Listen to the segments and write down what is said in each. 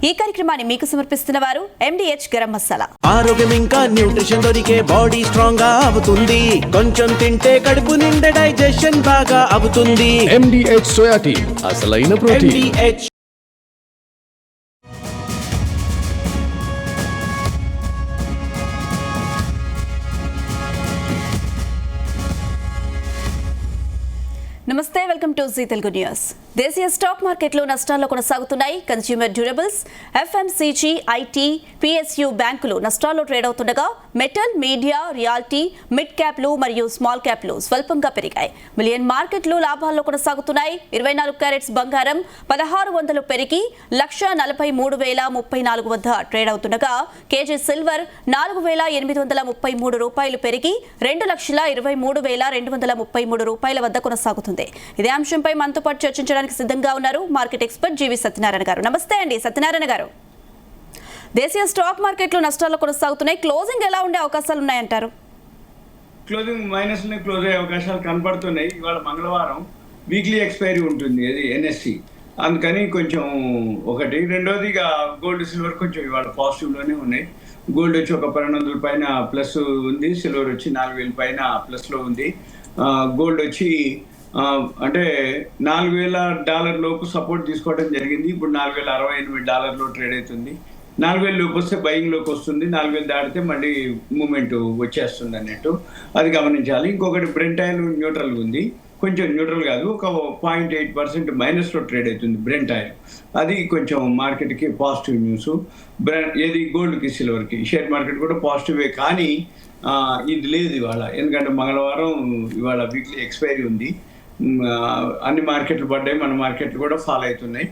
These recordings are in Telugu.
ఈ కార్యక్రమాన్ని మీకు సమర్పిస్తున్న వారు MDH గరం మసాలా. ఆరోగ్యం ఇంకా న్యూట్రిషన్ దొరికే బాడీ స్ట్రాంగ్ గా అవుతుంది. కొంచెం తింటే కడుపు నిండా డైజెషన్ బాగా అవుతుంది. MDH సోయా టీ అసలైన ప్రోటీన్. MDH నమస్తే, welcome to Zee Telugu news. దేశీయ స్టాక్ మార్కెట్లు నష్టాల్లో కొనసాగుతున్నాయి. Consumer durables, FMCG, IT, PSU బ్యాంకులు నష్టాల్లో ట్రేడ్ అవుతుండగా మెటల్, మీడియా, రియాలిటీ, మిడ్ క్యాప్లు మరియు స్మాల్ క్యాప్లు స్వల్పంగా పెరిగాయి. మిలియన్ మార్కెట్లు లాభాల్లో కొనసాగుతున్నాయి. 24 క్యారెట్స్ బంగారం 1600 పెరిగి 1,43,034 వద్ద ట్రేడ్ అవుతుండగా కేజీ సిల్వర్ 4,833 రూపాయలు పెరిగి 2,23,233 రూపాయల వద్ద కొనసాగుతుంది. ఇదే అంశంపై మనతో పాటు చర్చించడానికి సిద్ధంగా ఉన్నారు మార్కెట్ ఎక్స్పర్ట్ జీవి సత్యనారాయణ గారు. నమస్తే అండి సత్యనారాయణ గారు. దేశీయ స్టాక్ మార్కెట్లు నష్టాల్లో కొనసాగుతున్నాయి. క్లోజింగ్ ఎలా ఉండే అవకాశాలు ఉన్నాయంటారు? క్లోజింగ్ మైనస్ క్లోజ్ అయ్యే అవకాశాలు కనపడుతున్నాయి. ఇవాళ మంగళవారం వీక్లీ ఎక్స్పైరీ ఉంటుంది, అది NSE. అందుకని కొంచెం ఒకటి. రెండోది ఇక గోల్డ్ సిల్వర్ కొంచెం ఇవాళ పాజిటివ్లోనే ఉన్నాయి. గోల్డ్ వచ్చి ఒక 1200 పైన ప్లస్ ఉంది, సిల్వర్ వచ్చి 4000 పైన ప్లస్లో ఉంది. గోల్డ్ వచ్చి అంటే $4,000 లోపు సపోర్ట్ తీసుకోవడం జరిగింది. ఇప్పుడు $4,068 ట్రేడ్ అవుతుంది. 4,000 లోపు వస్తే బయింగ్లోకి వస్తుంది. 4,000 దాటితే మళ్ళీ మూమెంట్ వచ్చేస్తుంది అన్నట్టు, అది గమనించాలి. ఇంకొకటి బ్రెంట్ ఆయిల్ న్యూట్రల్గా ఉంది, కొంచెం న్యూట్రల్ కాదు, ఒక 0.8% మైనస్లో ట్రేడ్ అవుతుంది బ్రెంట్ ఆయిల్. అది కొంచెం మార్కెట్కి పాజిటివ్ న్యూస్. ఏది గోల్డ్కి సిల్వర్కి షేర్ మార్కెట్ కూడా పాజిటివే, కానీ ఇది లేదు ఇవాళ. ఎందుకంటే మంగళవారం ఇవాళ వీక్లీ ఎక్స్పైరీ ఉంది. అన్ని మార్కెట్లు పడ్డాయి, మన మార్కెట్లు కూడా ఫాలో అవుతున్నాయి.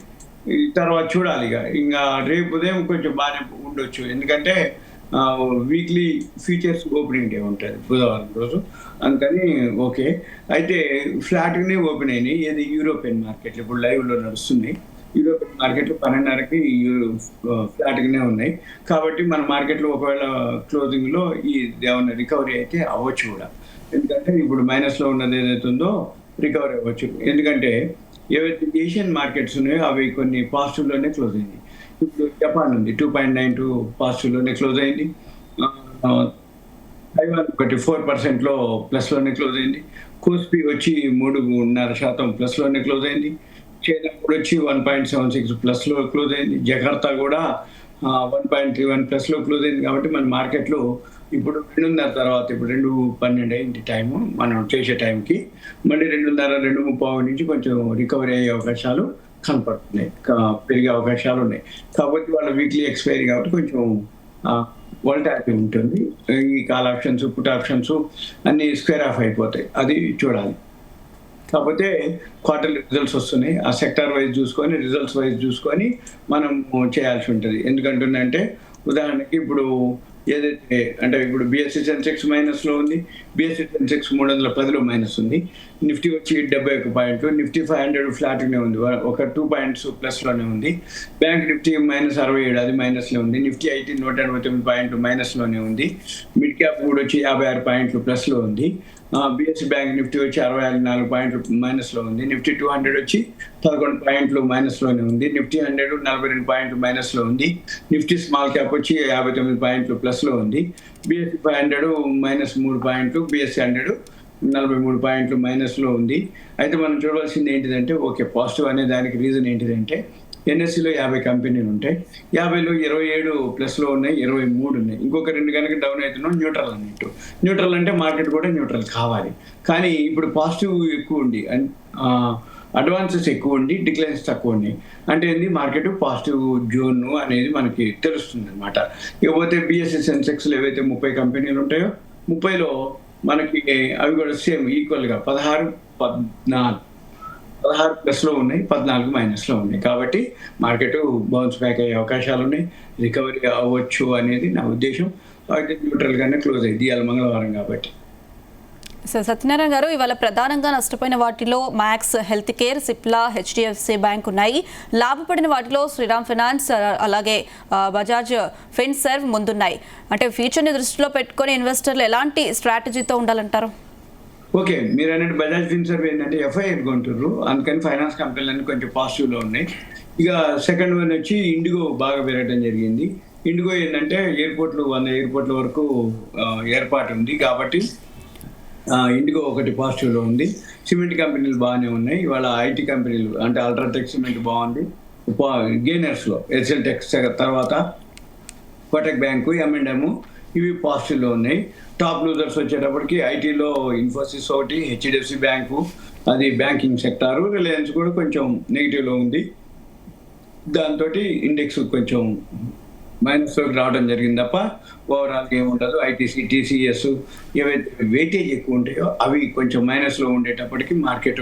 తర్వాత చూడాలి ఇక. ఇంకా రేపు ఉదయం కొంచెం బాగానే ఉండొచ్చు, ఎందుకంటే వీక్లీ ఫ్యూచర్స్ ఓపెనింగ్ డే ఉంటుంది బుధవారం రోజు. అందుకని ఓకే. అయితే ఫ్లాట్గానే ఓపెన్ అయినాయి. ఏది యూరోపియన్ మార్కెట్లు ఇప్పుడు లైవ్లో నడుస్తుంది. యూరోపియన్ మార్కెట్లు 12:30కి ఫ్లాట్గానే ఉన్నాయి. కాబట్టి మన మార్కెట్లో ఒకవేళ క్లోజింగ్లో ఈ ఏమైనా రికవరీ అయితే అవ్వచ్చు కూడా, ఎందుకంటే ఇప్పుడు మైనస్లో ఉన్నది ఏదైతే ఉందో రికవరీ అవ్వచ్చు. ఎందుకంటే ఏవైతే ఏషియన్ మార్కెట్స్ ఉన్నాయో అవి కొన్ని పాజిటివ్లోనే క్లోజ్ అయింది. ఇప్పుడు జపాన్ ఉంది 2.92 పాజిటివ్లోనే క్లోజ్ అయింది. తైవాన్ ఒకటి 4%లో ప్లస్లోనే క్లోజ్ అయింది. కోస్పీ వచ్చి 3.5% ప్లస్లోనే క్లోజ్ అయింది. చైనా కూడా వచ్చి 1.76 ప్లస్లో క్లోజ్ అయింది. జకార్తా కూడా 1.31 ప్లస్లో క్లోజ్ అయింది. కాబట్టి మన మార్కెట్లో ఇప్పుడు 2:30 తర్వాత, ఇప్పుడు 2:12 అయింది టైము మనం చేసే టైంకి, మళ్ళీ 2:30, 2:30 నుంచి కొంచెం రికవరీ అయ్యే అవకాశాలు కనపడుతున్నాయి, పెరిగే అవకాశాలు ఉన్నాయి. కాబట్టి వాళ్ళ వీక్లీ ఎక్స్పైరీ కాబట్టి కొంచెం వోలటాలిటీ ఉంటుంది. ఈ కాల్ ఆప్షన్స్, పుట్ ఆప్షన్స్ అన్నీ స్క్వేర్ ఆఫ్ అయిపోతాయి, అది చూడాలి. కాకపోతే క్వార్టర్లీ రిజల్ట్స్ వస్తున్నాయి, ఆ సెక్టార్ వైజ్ చూసుకొని, రిజల్ట్స్ వైజ్ చూసుకొని మనం చేయాల్సి ఉంటుంది. ఎందుకంటుందంటే ఉదాహరణకి ఇప్పుడు ఏదైతే అంటే ఇప్పుడు BSE సెన్సెక్స్ మైనస్లో ఉంది, BSE సెన్సెక్స్ 310లో మైనస్ ఉంది. నిఫ్టీ వచ్చి 71 పాయింట్లు, నిఫ్టీ 500 ఫ్లాట్గానే ఉంది, ఒక 2 పాయింట్స్ ప్లస్లోనే ఉంది. బ్యాంక్ నిఫ్టీ -67, అది మైనస్లో ఉంది. నిఫ్టీ 189 పాయింట్లు మైనస్లోనే ఉంది. మిడ్ క్యాప్ కూడా వచ్చి 56 పాయింట్లు ప్లస్లో ఉంది. BSE బ్యాంక్ నిఫ్టీ వచ్చి 64 పాయింట్లు మైనస్లో ఉంది. నిఫ్టీ 200 వచ్చి 11 పాయింట్లు మైనస్లోనే ఉంది. నిఫ్టీ 100 42 పాయింట్లు మైనస్లో ఉంది. నిఫ్టీ స్మాల్ క్యాప్ వచ్చి 59 పాయింట్లు ప్లస్లో ఉంది. BSE 500 -3 పాయింట్లు, BSE 100 43 పాయింట్లు మైనస్లో ఉంది. అయితే మనం చూడవలసింది ఏంటిదంటే, ఓకే పాజిటివ్ అనే దానికి రీజన్ ఏంటిదంటే NSEలో 50 కంపెనీలు ఉంటాయి. 50లో 27 ప్లస్లో ఉన్నాయి, 23 ఉన్నాయి. ఇంకొక 2 కనుక డౌన్ అవుతున్నాం, న్యూట్రల్ అన్నట్టు. న్యూట్రల్ అంటే మార్కెట్ కూడా న్యూట్రల్ కావాలి. కానీ ఇప్పుడు పాజిటివ్ ఎక్కువ ఉండి, అడ్వాన్సెస్ ఎక్కువ ఉండి డిక్లైన్స్ తక్కువ ఉన్నాయి. అంటే ఏంది, మార్కెట్ పాజిటివ్ జోన్ అనేది మనకి తెలుస్తుంది అనమాట. ఇకపోతే BSE సెన్సెక్స్లో ఏవైతే 30 కంపెనీలు ఉంటాయో 30లో మనకి అవి కూడా సేమ్ ఈక్వల్గా 16 ప్లస్లో ఉన్నాయి, 14 మైనస్లో ఉన్నాయి. కాబట్టి మార్కెట్ బౌన్స్ బ్యాక్ అయ్యే అవకాశాలు ఉన్నాయి, రికవరీ అవ్వచ్చు అనేది నా ఉద్దేశం. అయితే న్యూట్రల్గానే క్లోజ్ అయ్యింది ఇవాళ మంగళవారం కాబట్టి. సార్ సత్యనారాయణ గారు, ఇవాళ ప్రధానంగా నష్టపోయిన వాటిలో max health care, Cipla, HDFC bank ఉన్నాయి. లాభపడిన వాటిలో శ్రీరామ్ ఫైనాన్స్, అలాగే బజాజ్ ఫిన్సర్వ్ ముందున్నాయి. అంటే ఫ్యూచర్ని దృష్టిలో పెట్టుకొని ఇన్వెస్టర్లు ఎలాంటి స్ట్రాటజీతో ఉండాలంటారు? ఓకే, మీరు అనేది బజాజ్ ఫిన్సర్వ్ ఏంటంటే FII కొంటుర్రు, అందుకని ఫైనాన్స్ కంపెనీలన్నీ కొంచెం పాజిటివ్లో ఉన్నాయి. ఇక సెకండ్ వన్ వచ్చి ఇండిగో బాగా పెరగడం జరిగింది. ఇండిగో ఏంటంటే 100 ఎయిర్పోర్ట్ల వరకు ఏర్పాటు ఉంది కాబట్టి ఇండిగో ఒకటి పాజిటివ్లో ఉంది. సిమెంట్ కంపెనీలు బాగానే ఉన్నాయి. ఇవాళ ఐటీ కంపెనీలు అంటే అల్ట్రాటెక్ సిమెంట్ బాగుంది. గెయినర్స్లో ఎస్ఎల్ టెక్స్ తర్వాత కోటక్ బ్యాంకు, M&M ఇవి పాజిటివ్లో ఉన్నాయి. టాప్ లూజర్స్ వచ్చేటప్పటికి ఐటీలో ఇన్ఫోసిస్ ఒకటి, HDFC బ్యాంకు, అది బ్యాంకింగ్ సెక్టారు. రిలయన్స్ కూడా కొంచెం నెగిటివ్లో ఉంది. దాంతో ఇండెక్స్ కొంచెం మైనస్లోకి రావడం జరిగింది తప్ప ఓవరాల్ ఏముండదు. ఐటీసీ, TCS ఏవైతే వెయిటేజ్ ఎక్కువ ఉంటాయో అవి కొంచెం మైనస్లో ఉండేటప్పటికి మార్కెట్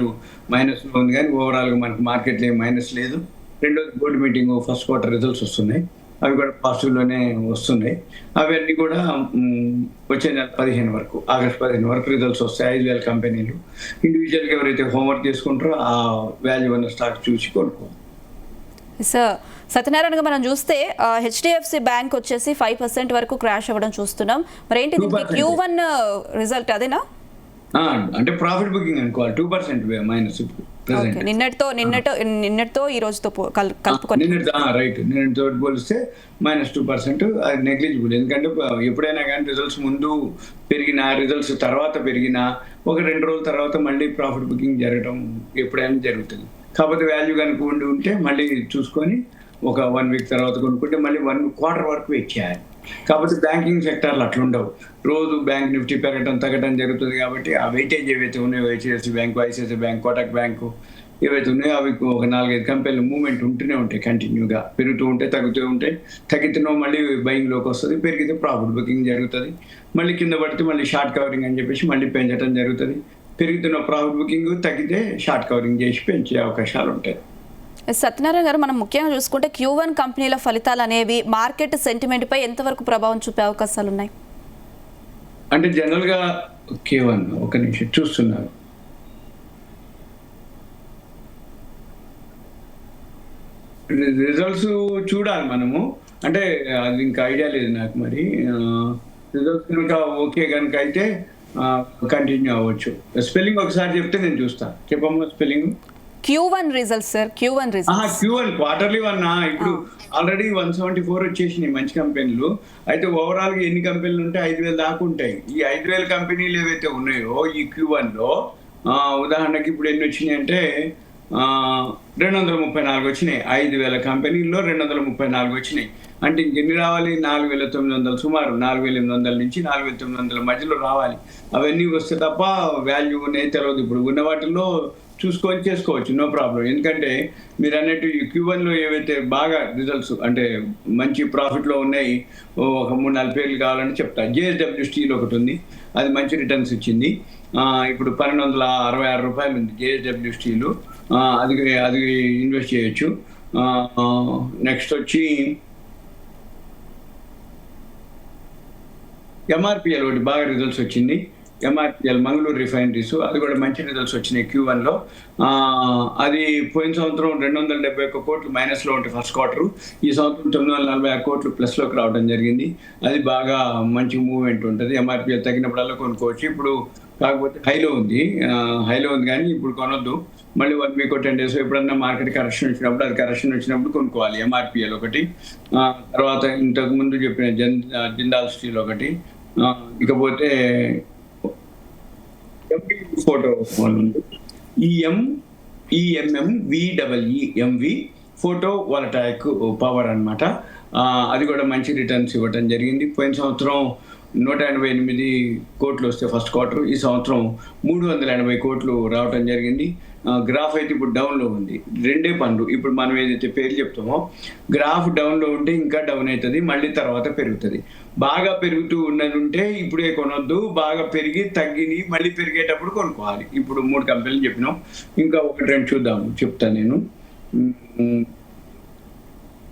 మైనస్లో ఉంది. కానీ ఓవరాల్గా మనకు మార్కెట్లో ఏం మైనస్ లేదు. రెండోది board meeting first quarter results వస్తున్నాయి. అవి కూడా పాజిటివ్లోనే వస్తున్నాయి. అవన్నీ కూడా వచ్చే నెల 15 వరకు, ఆగస్ట్ 15 వరకు రిజల్ట్స్ వస్తాయి. 5,000 కంపెనీలు. ఇండివిజువల్గా ఎవరైతే హోంవర్క్ చేసుకుంటారో ఆ వాల్యూ ఉన్న స్టాక్ చూసి కొనుక్కోవాలి. సార్ సత్యనారాయణగా మనం చూస్తే HDFC బ్యాంక్ వచ్చేసి 5% వరకు క్రాష్ అవ్వడం చూస్తున్నాం. మరి ఏంటి Q1 రిజల్ట్ అదేనా? అంటే ప్రాఫిట్ బుకింగ్ అనుకోవాలి. 2% మైనస్ ఇప్పుడు నిన్నటితో ఈ రోజుతో కలుపుకొని రైట్. నిన్నటితో పోలిస్తే -2%. అది నెగ్లిజిబుల్. ఎందుకంటే ఎప్పుడైనా కానీ రిజల్ట్స్ ముందు పెరిగినా, రిజల్ట్స్ తర్వాత పెరిగినా 1-2 రోజుల తర్వాత మళ్ళీ ప్రాఫిట్ బుకింగ్ జరగడం ఎప్పుడైనా జరుగుతుంది. కాకపోతే వాల్యూ కనుక ఉంటే మళ్ళీ చూసుకొని ఒక 1 వీక్ తర్వాత కొనుక్కుంటే మళ్ళీ 1 క్వార్టర్ వరకు వెయిట్ చేయాలి. కాకపోతే బ్యాంకింగ్ సెక్టార్లు అట్లుండవు. రోజు బ్యాంక్ నిఫ్టీ పెరగడం తగ్గడం జరుగుతుంది. కాబట్టి ఆ వెయిటేజ్ ఏవైతే ఉన్నాయో HDFC bank, ICICI bank, Kotak bank ఏవైతే ఉన్నాయో అవి ఒక 4-5 కంపెనీలు మూవ్మెంట్ ఉంటూనే ఉంటాయి. కంటిన్యూగా పెరుగుతూ ఉంటాయి, తగ్గుతూ ఉంటాయి. తగ్గితేనో మళ్ళీ బయింగ్లోకి వస్తుంది, పెరిగితే ప్రాఫిట్ బుకింగ్ జరుగుతుంది. మళ్ళీ కింద పడితే మళ్ళీ షార్ట్ కవరింగ్ అని చెప్పేసి మళ్ళీ పెంచడం జరుగుతుంది. పెరుగుతున్న ప్రాఫిట్ బుకింగ్, తగ్గితే షార్ట్ కవరింగ్ చేసి పెంచే అవకాశాలు ఉంటాయి. సత్యనారాయణ గారు, మనం ముఖ్యంగా చూసుకుంటే Q1 కంపెనీల ఫలితాలు అనేవి మార్కెట్ సెంటిమెంట్ పై ఎంతవరకు ప్రభావం చూపే అవకాశాలు ఉన్నాయి? అంటే జనరల్గా Q1 ఒక నిమిషం చూస్తున్నారు. రిజల్ట్స్ చూడాలి మనము. అంటే అది ఇంకా ఐడియా లేదు నాకు. మరి రిజల్ట్స్ కనుక ఓకే కనుక అయితే కంటిన్యూ అవ్వచ్చు. స్పెల్లింగ్ ఒకసారి చెప్తే నేను చూస్తాను. చెప్పమ్మా spelling. Q1 results sir. Q1 results. Q1 quarterly 1 ఇప్పుడు ఆల్రెడీ 174 వచ్చేసినాయి మంచి కంపెనీలు. అయితే ఓవరాల్ గా ఎన్ని కంపెనీలు ఉంటాయి? 5,000 దాకా ఉంటాయి. ఈ 5,000 కంపెనీలు ఏవైతే ఉన్నాయో ఈ Q1 లో ఉదాహరణకి ఇప్పుడు ఎన్ని వచ్చినాయి అంటే 234 వచ్చినాయి. 5,000 కంపెనీల్లో 234 వచ్చినాయి. అంటే ఇంకెన్ని రావాలి? 4,900, సుమారు 4,800 నుంచి 4,900 మధ్యలో రావాలి. అవన్నీ వస్తే తప్ప వాల్యూ అనేది తెలియదు. ఇప్పుడు ఉన్న వాటిల్లో చూసుకొని చేసుకోవచ్చు, నో ప్రాబ్లం. ఎందుకంటే మీరు అన్నట్టు ఈ Q1లో ఏవైతే బాగా రిజల్ట్స్ అంటే మంచి ప్రాఫిట్లో ఉన్నాయి, ఒక 3-4 పేర్లు కావాలని చెప్తా. JSW స్టీల్ ఒకటి ఉంది, అది మంచి రిటర్న్స్ ఇచ్చింది. ఇప్పుడు 1,266 రూపాయలు ఉంది JSW స్టీలు. అది ఇన్వెస్ట్ చేయొచ్చు. నెక్స్ట్ వచ్చి MRPL ఒకటి బాగా రిజల్ట్స్ వచ్చింది. MRPL మంగళూరు రిఫైనరీస్, అది కూడా మంచి రిజల్ట్స్ వచ్చినాయి Q1లో. అది పోయిన సంవత్సరం 271 కోట్లు మైనస్లో ఉంటే ఫస్ట్ క్వార్టర్. ఈ సంవత్సరం 946 కోట్లు ప్లస్లోకి రావడం జరిగింది. అది బాగా మంచి మూవ్మెంట్ ఉంటుంది. MRPL తగ్గినప్పుడల్లా కొనుక్కోవచ్చు. ఇప్పుడు కాకపోతే హైలో ఉంది కానీ ఇప్పుడు కొనొద్దు. మళ్ళీ 1 వీక్ 10 డేస్ ఎప్పుడన్నా మార్కెట్ కరెక్షన్ వచ్చినప్పుడు, అది కరెక్షన్ వచ్చినప్పుడు కొనుక్కోవాలి. MRPL ఒకటి. తర్వాత ఇంతకు ముందు చెప్పిన జిందాల్ స్టీల్ ఒకటి. ఇకపోతే ఫోటో ఉంది, EMMVEE ఫోటో వోల్టాయిక్ పవర్ అన్నమాట. అది కూడా మంచి రిటర్న్స్ ఇవ్వడం జరిగింది. పోయిన సంవత్సరం 188 కోట్లు వస్తే ఫస్ట్ క్వార్టర్, ఈ సంవత్సరం 380 కోట్లు రావడం జరిగింది. గ్రాఫ్ అయితే ఇప్పుడు డౌన్లో ఉంది. రెండే పనులు. ఇప్పుడు మనం ఏదైతే పేర్లు చెప్తామో గ్రాఫ్ డౌన్లో ఉంటే ఇంకా డౌన్ అవుతుంది, మళ్ళీ తర్వాత పెరుగుతుంది. బాగా పెరుగుతూ ఉన్నది ఉంటే ఇప్పుడే కొనొద్దు. బాగా పెరిగి తగ్గిని మళ్ళీ పెరిగేటప్పుడు కొనుక్కోవాలి. ఇప్పుడు 3 కంపెనీలు చెప్పినాం, ఇంకా 1-2 చూద్దాము, చెప్తాను నేను.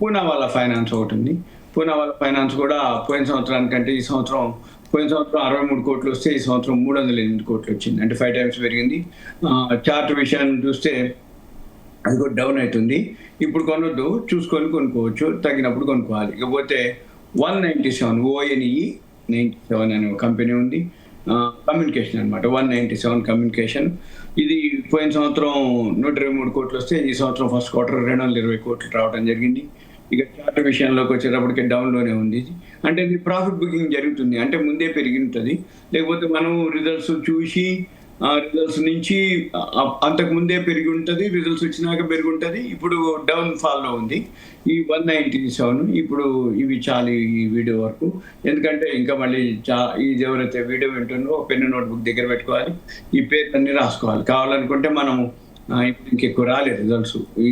పూనావాలా ఫైనాన్స్ ఒకటి ఉంది. పూనావాలా ఫైనాన్స్ కూడా పోయిన సంవత్సరానికంటే ఈ సంవత్సరం, పోయిన సంవత్సరం 63 కోట్లు వస్తే ఈ సంవత్సరం 308 కోట్లు వచ్చింది. అంటే 5 times పెరిగింది. చార్ట్ విషయాన్ని చూస్తే అది కూడా డౌన్ అవుతుంది. ఇప్పుడు కొనొద్దు, చూసుకొని కొనుక్కోవచ్చు, తగ్గినప్పుడు కొనుక్కోవాలి. ఇకపోతే 197 ONE97 అనే కంపెనీ ఉంది. కమ్యూనికేషన్ అనమాట. 197 కమ్యూనికేషన్ ఇది పోయిన సంవత్సరం 123 కోట్లు వస్తే ఈ సంవత్సరం ఫస్ట్ క్వార్టర్ 220 కోట్లు రావడం జరిగింది. ఇక చార్టర్ విషయంలోకి వచ్చేటప్పటికి డౌన్లోనే ఉంది ఇది. అంటే ఇది ప్రాఫిట్ బుకింగ్ జరుగుతుంది, అంటే ముందే పెరిగి ఉంటుంది. లేకపోతే మనం రిజల్ట్స్ చూసి రిజల్ట్స్ నుంచి అంతకు ముందే పెరిగి ఉంటుంది, రిజల్ట్స్ వచ్చినాక పెరిగి ఉంటుంది. ఇప్పుడు డౌన్ ఫాల్లో ఉంది ఈ 197. ఇప్పుడు ఇవి చాలు ఈ వీడియో వరకు, ఎందుకంటే ఇంకా మళ్ళీ ఇది ఎవరైతే వీడియో వింటుందో పెన్ను నోట్బుక్ దగ్గర పెట్టుకోవాలి, ఈ పేర్లన్నీ రాసుకోవాలి. కావాలనుకుంటే మనము ఇప్పుడు ఇంకెక్కువ రాలేదు రిజల్ట్స్, ఈ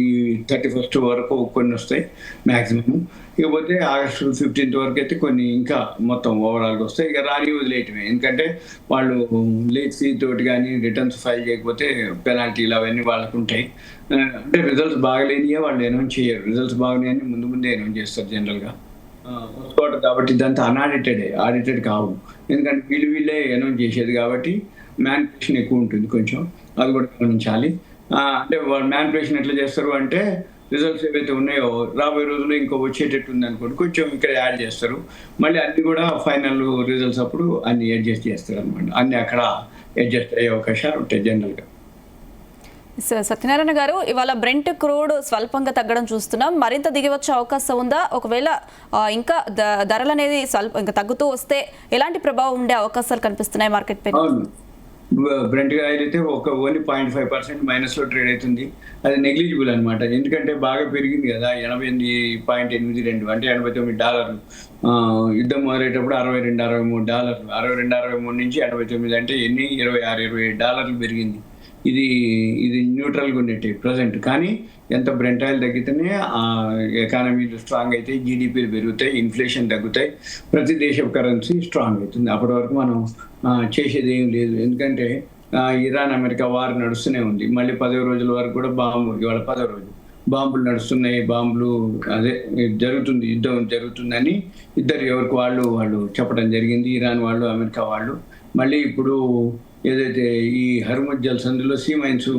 31st వరకు కొన్ని వస్తాయి మ్యాక్సిమం. ఇకపోతే ఆగస్టు 15th వరకు అయితే కొన్ని ఇంకా మొత్తం ఓవరాల్గా వస్తాయి. ఇక రాని వదిలేయటమే, ఎందుకంటే వాళ్ళు లేట్ ఫీ తోటి కానీ రిటర్న్స్ ఫైల్ చేయకపోతే పెనాల్టీలు అవన్నీ వాళ్ళకు ఉంటాయి. అంటే రిజల్ట్స్ బాగలేనియే వాళ్ళు అనౌన్స్ చేయరు, రిజల్ట్స్ బాగలేని ముందే అనౌన్స్ చేస్తారు జనరల్గా ఫస్ట్ క్వార్టర్. కాబట్టి ఇదంతా ఆడిటెడ్ కావు, ఎందుకంటే వీళ్ళే అనౌన్స్ చేసేది కాబట్టి మ్యానిపులేషన్ ఎక్కువ ఉంటుంది కొంచెం, అది కూడా గమనించాలి. అంటే వాళ్ళు మ్యానిపులేషన్ ఎట్లా చేస్తారు అంటే రిజల్ట్స్ ఏవైతే ఉన్నాయో రాబోయే రోజుల్లో ఇంకో వచ్చేటట్టు ఉంది అనుకోండి, కొంచెం ఇక్కడ యాడ్ చేస్తారు, మళ్ళీ అన్ని కూడా ఫైనల్ రిజల్ట్స్ అప్పుడు అన్ని అడ్జస్ట్ చేస్తారు అనమాట. అన్ని అక్కడ అడ్జస్ట్ అయ్యే అవకాశాలు ఉంటాయి జనరల్గా. సత్యనారాయణ గారు, ఇవాళ బ్రెంట్ క్రూడ్ స్వల్పంగా తగ్గడం చూస్తున్నాం, మరింత దిగి వచ్చే అవకాశం ఉందా? ఒకవేళ ఇంకా ధరలు అనేది ఇంకా తగ్గుతూ వస్తే ఎలాంటి ప్రభావం ఉండే అవకాశాలు కనిపిస్తున్నాయి మార్కెట్ పై? బ్రెంట్ ఆయిల్ అయితే ఓన్లీ 0.5% మైనస్లో ట్రేడ్ అవుతుంది. అది నెగ్లిజిబుల్ అనమాట, ఎందుకంటే బాగా పెరిగింది కదా, 88.82 అంటే $89. యుద్ధం మొదలయ్యేటప్పుడు $62-63, $62-63 నుంచి 89 అంటే ఎన్ని $26-27 పెరిగింది. ఇది న్యూట్రల్గా ఉండేటి ప్రజెంట్. కానీ ఎంత బ్రెంట్ ఆయిల్ తగ్గితేనే ఎకానమీలు స్ట్రాంగ్ అవుతాయి, జీడిపిలు పెరుగుతాయి, ఇన్ఫ్లేషన్ తగ్గుతాయి, ప్రతి దేశ కరెన్సీ స్ట్రాంగ్ అవుతుంది. అప్పటి వరకు మనం చేసేది ఏం లేదు, ఎందుకంటే ఇరాన్ అమెరికా వార్ నడుస్తూనే ఉంది. మళ్ళీ 10 రోజుల వరకు కూడా ఇవాళ 10వ రోజు బాంబులు నడుస్తున్నాయి, జరుగుతుంది, యుద్ధం జరుగుతుందని ఇద్దరు ఎవరికి వాళ్ళు చెప్పడం జరిగింది, ఇరాన్ వాళ్ళు అమెరికా వాళ్ళు. మళ్ళీ ఇప్పుడు ఏదైతే ఈ హర్ముజ్ జలసంధిలో సీ మైన్స్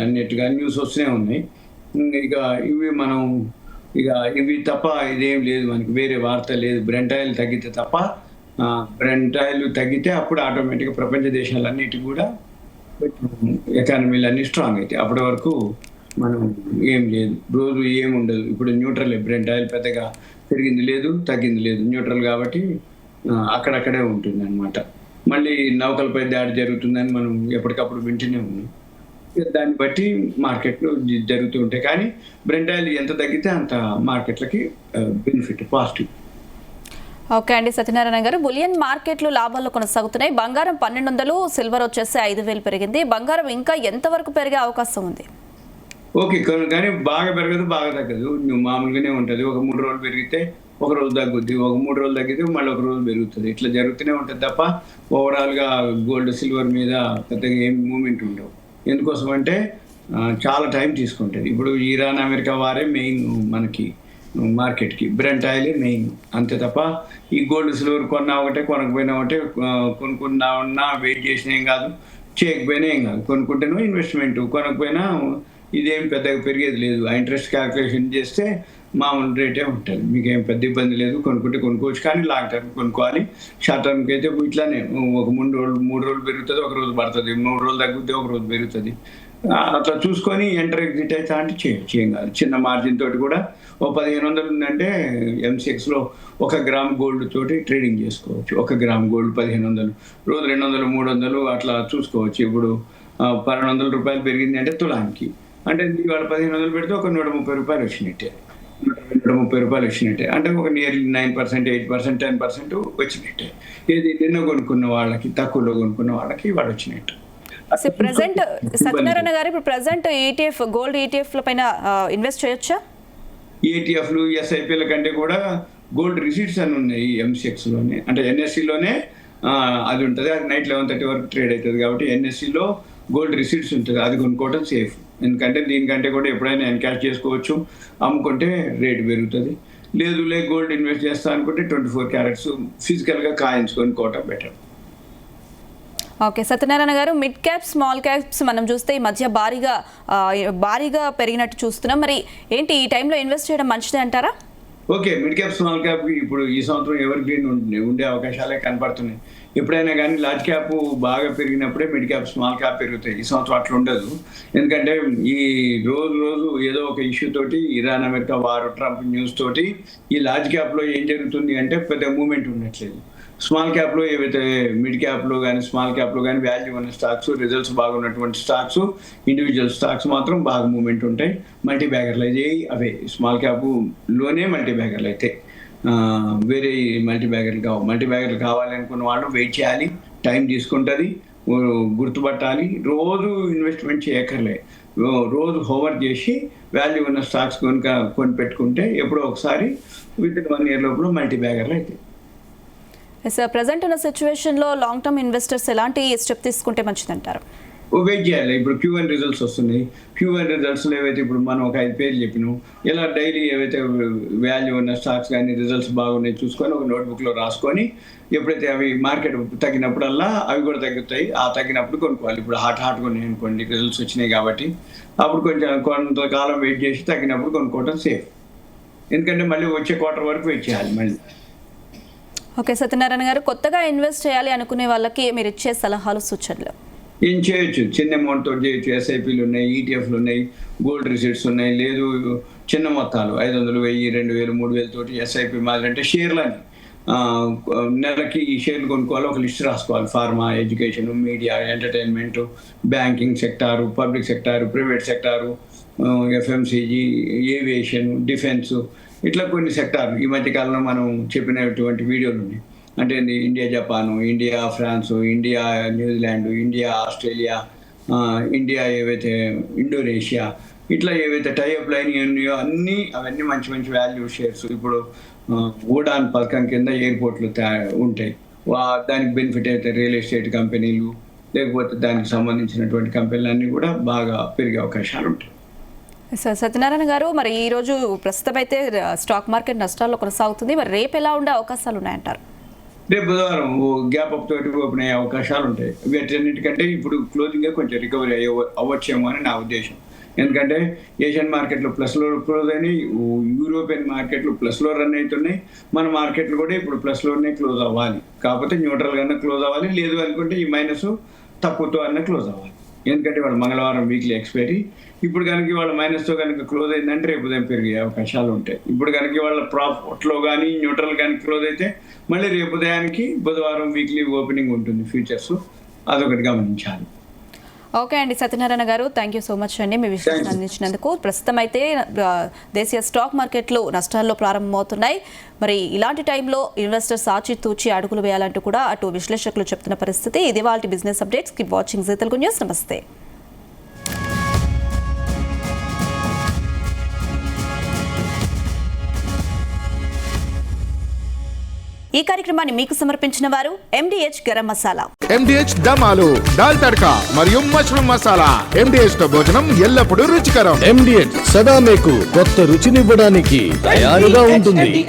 అన్నట్టుగా న్యూస్ వస్తూనే ఉన్నాయి. ఇవి తప్ప ఇదేం లేదు, మనకి వేరే వార్త లేదు. బ్రెంట్ ఆయిల్ తగ్గితే తప్ప, బ్రెంట్ ఆయిల్ తగ్గితే అప్పుడు ఆటోమేటిక్గా ప్రపంచ దేశాలన్నిటి కూడా ఎకానమీలు అన్నీ స్ట్రాంగ్ అవుతాయి. అప్పటి వరకు మనం ఏం లేదు, రోజు ఏముండదు. ఇప్పుడు న్యూట్రల్, బ్రెంట్ ఆయిల్ పెద్దగా పెరిగింది లేదు తగ్గింది లేదు, న్యూట్రల్ కాబట్టి అక్కడక్కడే ఉంటుంది అనమాట. మళ్ళీ నౌకలపై దాడి జరుగుతుందని మనం ఎప్పటికప్పుడు వింటూనే ఉన్నాం, దాన్ని బట్టి మార్కెట్లో జరుగుతూ ఉంటాయి. కానీ బ్రెంట్ ఆయిల్ ఎంత తగ్గితే అంత మార్కెట్లకి బెనిఫిట్, పాజిటివ్. ఓకే అండి సత్యనారాయణ గారు, బులియన్ మార్కెట్లు లాభాల్లో కొనసాగుతున్నాయి. బంగారం 1200, సిల్వర్ వచ్చేసి 5000 పెరిగింది. బంగారం ఇంకా ఎంతవరకు పెరిగే అవకాశం ఉంది? ఓకే, కానీ బాగా పెరగదు, బాగా తగ్గదు, మామూలుగానే ఉంటుంది. ఒక 3 రోజులు పెరిగితే ఒక రోజు తగ్గుద్ది, ఒక 3 రోజులు తగ్గితే మళ్ళీ ఒక రోజు పెరుగుతుంది. ఇట్లా జరుగుతూనే ఉంటుంది తప్ప ఓవరాల్గా గోల్డ్ సిల్వర్ మీద పెద్దగా ఏం మూమెంట్ ఉండవు. ఎందుకోసం అంటే చాలా టైం తీసుకుంటుంది. ఇప్పుడు ఇరాన్ అమెరికా వారే మెయిన్ మనకి మార్కెట్కి, బ్రెంట్ ఆయిలే మెయిన్, అంతే తప్ప ఈ గోల్డ్ సిల్వర్ కొన్నా ఒకటే కొనకపోయినా ఒకటే, కొనుక్కున్నా ఉన్నా వెయిట్ చేసినా ఏం కాదు, చేయకపోయినా ఏం కాదు. కొనుక్కుంటేనో ఇన్వెస్ట్మెంట్, కొనకపోయినా ఇదేం పెద్దగా పెరిగేది లేదు. ఆ ఇంట్రెస్ట్ క్యాల్కులేషన్ చేస్తే మామూలు రేటే ఉంటుంది, మీకేం పెద్ద ఇబ్బంది లేదు. కొనుక్కుంటే కొనుక్కోవచ్చు, కానీ లాంగ్ టర్మ్ కొనుక్కోవాలి. షార్ట్ టర్మ్కి అయితే ఇట్లానే ఒక 3 రోజులు పెరుగుతుంది, ఒక రోజు పడుతుంది, 3 రోజులు తగ్గుద్ది, ఒక రోజు పెరుగుతుంది. అట్లా చూసుకొని ఎంటర్ ఎగ్జిట్ అయితే అంటే చేయొచ్చు, ఏం కాదు. చిన్న మార్జిన్ తోటి కూడా 1500 ఉందంటే MCXలో 1 గ్రామ్ గోల్డ్ తోటి ట్రేడింగ్ చేసుకోవచ్చు. 1 గ్రామ్ గోల్డ్ 1500, రోజు 200, 300 అట్లా చూసుకోవచ్చు. ఇప్పుడు 1200 రూపాయలు పెరిగింది అంటే తులానికి, అంటే ఇవాళ 1500 పెడితే ఒక 130 రూపాయలు వచ్చినట్టే, 130 రూపాయలు వచ్చినట్టే, అంటే ఒక నియర్లీ 9%, 8%, 10% వచ్చినట్టే. ఏది నిన్న కొనుక్కున్న వాళ్ళకి, తక్కువలో కొనుక్కున్న వాళ్ళకి వాడు వచ్చినట్టు. ప్రెసెంట్ సత్యనారాయణ గారు, ఇప్పుడు ప్రెసెంట్ ETF, గోల్డ్ ETF పైన ఇన్వెస్ట్ చేయొచ్చా? ETFలు, SIPల కంటే కూడా గోల్డ్ రిసీట్స్ అని ఉన్నాయి MCXలోనే, అంటే NSEలోనే అది ఉంటుంది. అది నైట్ 11:30 వరకు ట్రేడ్ అవుతుంది కాబట్టి NSEలో గోల్డ్ రిసీట్స్ ఉంటుంది, అది కొనుక్కోవడం సేఫ్. ఎందుకంటే దీనికంటే కూడా ఎప్పుడైనా ఎన్కాష్ చేసుకోవచ్చు, అమ్ముకుంటే రేటు పెరుగుతుంది. లేదు గోల్డ్ ఇన్వెస్ట్ చేస్తా అనుకుంటే 24 క్యారెట్స్ ఫిజికల్గా కాయిన్స్ కొనుక్కోవటం బెటర్. ఓకే సత్యనారాయణ గారు, మిడ్ క్యాప్స్, స్మాల్ క్యాప్స్ మనం చూస్తే ఈ మధ్య భారీగా పెరిగినట్టు చూస్తున్నాం. మరి ఏంటి ఈ టైంలో ఇన్వెస్ట్ చేయడం మంచిదే అంటారా? Okay, mid cap small cap ఇప్పుడు ఈ సంవత్సరం ఎవర్ గ్రీన్ ఉండే అవకాశాలే కనపడుతున్నాయి. ఎప్పుడైనా కానీ లార్జ్ క్యాప్ బాగా పెరిగినప్పుడే మిడ్ క్యాప్ స్మాల్ క్యాప్ పెరుగుతాయి. ఈ సంవత్సరం అట్లా ఉండదు. ఎందుకంటే ఈ రోజు ఏదో ఒక ఇష్యూ తోటి, ఇరాన్ అమెరికా వారు, ట్రంప్ న్యూస్ తోటి ఈ లార్జ్ క్యాప్లో ఏం జరుగుతుంది అంటే పెద్ద మూమెంట్ ఉండట్లేదు. స్మాల్ క్యాప్లో ఏవైతే మిడ్ క్యాప్లో కానీ స్మాల్ క్యాప్లో కానీ వాల్యూ ఉన్న స్టాక్స్, రిజల్ట్స్ బాగున్నటువంటి స్టాక్స్, ఇండివిజువల్ స్టాక్స్ మాత్రం బాగా మూమెంట్ ఉంటాయి. మల్టీ బ్యాగర్లు అయితే అవే స్మాల్ క్యాప్లోనే మల్టీ బ్యాగర్లు అయితే వేరే మల్టీ బ్యాగర్లు కావాలి అనుకున్న వాళ్ళు వెయిట్ చేయాలి, టైం తీసుకుంటుంది, గుర్తుపట్టాలి. రోజు ఇన్వెస్ట్మెంట్ చేయక్కర్లే, రోజు హోంవర్క్ చేసి వాల్యూ ఉన్న స్టాక్స్ కొని పెట్టుకుంటే ఎప్పుడో ఒకసారి విత్ ఇన్ 1 year లోపల మల్టీ బ్యాగర్లు అయితే. సార్, ప్రజెంట్ ఉన్న సిచ్యువేషన్లో లాంగ్ టర్మ్ ఇన్వెస్టర్స్ ఎలాంటి స్టెప్ తీసుకుంటే మంచిదంటారు? వెయిట్ చేయాలి. ఇప్పుడు Q1 రిజల్ట్స్ వస్తున్నాయి. Q1 రిజల్ట్స్లో ఏవైతే ఇప్పుడు మనం ఒక 5 పేర్లు చెప్పినాం, ఇలా డైలీ ఏవైతే వాల్యూ ఉన్న స్టాక్స్ కానీ రిజల్ట్స్ బాగున్నాయి చూసుకొని ఒక నోట్బుక్లో రాసుకొని ఎప్పుడైతే అవి మార్కెట్ తగ్గినప్పుడల్లా అవి కూడా తగ్గుతాయి. ఆ తగ్గినప్పుడు కొనుక్కోవాలి. ఇప్పుడు హాట్గా ఉన్నాయి అనుకోండి, రిజల్ట్స్ వచ్చినాయి కాబట్టి అప్పుడు కొంతకాలం వెయిట్ చేసి తగ్గినప్పుడు కొనుక్కోవడం సేఫ్. ఎందుకంటే మళ్ళీ వచ్చే క్వార్టర్ వరకు వెయిట్ చేయాలి మళ్ళీ. ఓకే సత్యనారాయణ గారు, కొత్తగా ఇన్వెస్ట్ చేయాలి అనుకునే వాళ్ళకి మీరు ఇచ్చే సలహాలు, సూచనలు? ఏం చేయొచ్చు, చిన్న అమౌంట్ తోటి చేయొచ్చు. ఎస్ఐపీలు ఉన్నాయి, ఈటీఎఫ్లు ఉన్నాయి, గోల్డ్ రిసీట్స్ ఉన్నాయి. లేదు చిన్న మొత్తాలు 500, 1000, 2000, 3000 తోటి ఎస్ఐపి మాదిరి అంటే షేర్లని నెలకి ఈ షేర్లు కొనుక్కోవాలి. ఒక లిస్ట్ రాసుకోవాలి. Pharma, education, media, entertainment, banking sector, public sector, private sector, FMCG, aviation, defence, ఇట్లా కొన్ని సెక్టార్లు ఈ మధ్యకాలంలో మనం చెప్పినటువంటి వీడియోలు ఉన్నాయి. అంటే India Japan, India France, India New Zealand, India Australia, India ఏవైతే ఇండోనేషియా, ఇట్లా ఏవైతే టైఅప్ లైన్ ఉన్నాయో అవన్నీ మంచి మంచి వాల్యూ షేర్స్. ఇప్పుడు ఊడాన్ పథకం కింద ఎయిర్పోర్ట్లు ఉంటాయి. దానికి బెనిఫిట్ అయితే రియల్ ఎస్టేట్ కంపెనీలు, లేకపోతే దానికి సంబంధించినటువంటి కంపెనీలు అన్నీ కూడా బాగా పెరిగే అవకాశాలు ఉంటాయి. సార్ సత్యనారాయణ గారు, మరి ఈ రోజు ప్రస్తుతం అయితే స్టాక్ మార్కెట్ నష్టాల్లో కొనసాగుతుంది. మరి రేపు ఎలా ఉండే అవకాశాలు ఉన్నాయంటారు? రేపు బుధవారం గ్యాప్ అప్ తోటి ఓపెన్ అయ్యే అవకాశాలు ఉంటాయి. వీటన్నిటికంటే ఇప్పుడు క్లోజింగ్ కొంచెం రికవరీ అవ్వచ్చేమో అని నా ఉద్దేశం. ఎందుకంటే ఏషియన్ మార్కెట్లో ప్లస్లో క్లోజ్ అయినాయి, యూరోపియన్ మార్కెట్లు ప్లస్లో రన్ అవుతున్నాయి. మన మార్కెట్లు కూడా ఇప్పుడు ప్లస్లోనే క్లోజ్ అవ్వాలి. కాకపోతే న్యూట్రల్ గానే క్లోజ్ అవ్వాలి. లేదు అనుకుంటే ఈ మైనస్ తక్కువతో అన్న క్లోజ్ అవ్వాలి. ఎందుకంటే వాళ్ళు మంగళవారం వీక్లీ ఎక్స్పైరీ. ఇప్పుడు కనుక వాళ్ళ మైనస్తో కనుక క్లోజ్ అయిందంటే రేపు ఉదయం పెరిగే అవకాశాలు ఉంటాయి. ఇప్పుడు కనుక వాళ్ళ ప్రాఫిట్లో కానీ న్యూట్రల్ కానీ క్లోజ్ అయితే మళ్ళీ రేపు ఉదయానికి బుధవారం వీక్లీ ఓపెనింగ్ ఉంటుంది ఫ్యూచర్స్. అదొకటి గమనించాలి. ఓకే అండి సత్యనారాయణ గారు, థ్యాంక్ యూ సో మచ్ అండి మీ విశ్లేషణ అందించినందుకు. ప్రస్తుతం అయితే దేశీయ స్టాక్ మార్కెట్లు నష్టాల్లో ప్రారంభమవుతున్నాయి. మరి ఇలాంటి టైంలో ఇన్వెస్టర్స్ ఆచితూచి అడుగులు వేయాలంటూ కూడా అటు విశ్లేషకులు చెప్తున్న పరిస్థితి. ఇది వాళ్ళ business updates. Keep watching Zee Telugu news. నమస్తే. ఈ కార్యక్రమాన్ని మీకు సమర్పించిన వారు MDH గరం మసాలా, MDH దమాలు, దాల్ తడకా మరియు మష్రూమ్ మసాలా. MDH తో భోజనం ఎల్లప్పుడూ రుచికరం. MDH సదా మీకు కొత్త రుచినివ్వడానికి తయారుగా ఉంటుంది.